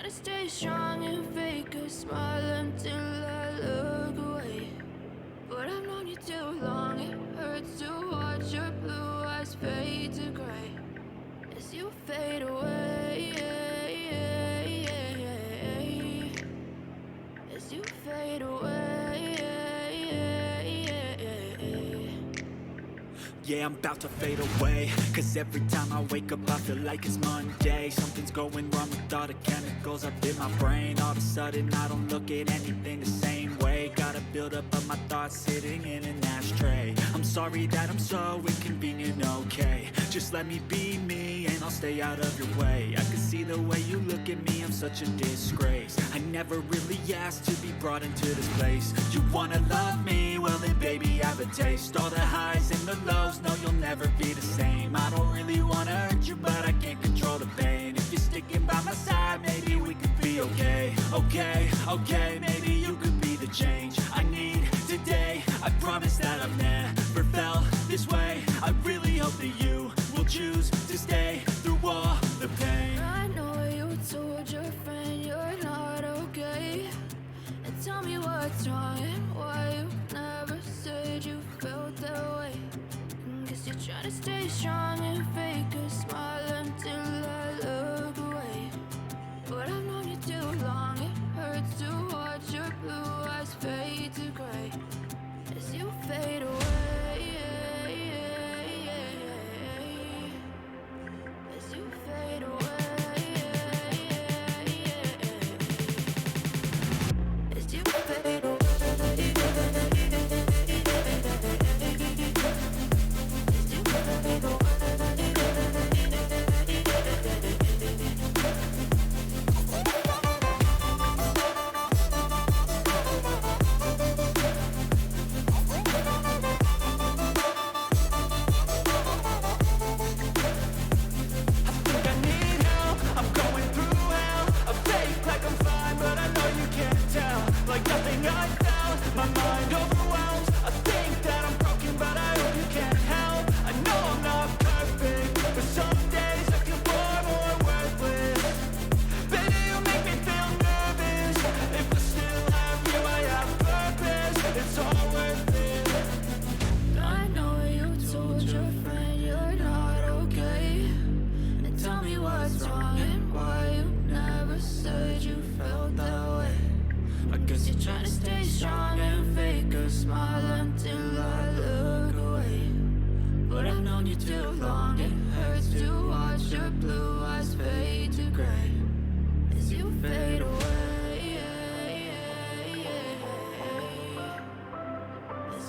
trying to stay strong and fake a smile until I look away. But I've known you too long, it hurts to watch your blue eyes fade to gray as you fade away, as you fade away. Yeah, I'm about to fade away, cause every time I wake up I feel like it's Monday. Something's going wrong with all the chemicals up in my brain. All of a sudden I don't look at anything the same way. Gotta build up of my thoughts sitting in an ashtray. I'm sorry that I'm so inconvenient, okay. Just let me be me and I'll stay out of your way. I can see the way you look at me, I'm such a disgrace. I never really asked to be brought into this place. You wanna love me? Well then baby I have a taste. All the highs and the lows, no you'll never be the same. I don't really wanna hurt you but I can't control the pain. If you're sticking by my side maybe we could be okay. Okay, maybe you could be the change I need today. I promise that I've never felt this way. I really hope that you will choose to stay through all the pain. I know you told your friend you're not okay, and tell me what's wrong and why you never said you felt that way. Guess you're trying to stay strong and fake a smile until I look away. But I've known you too long, it hurts to watch your blue eyes fade to gray as you fade away, as you fade away, as you fade away.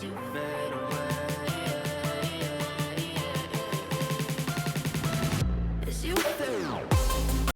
You fade away.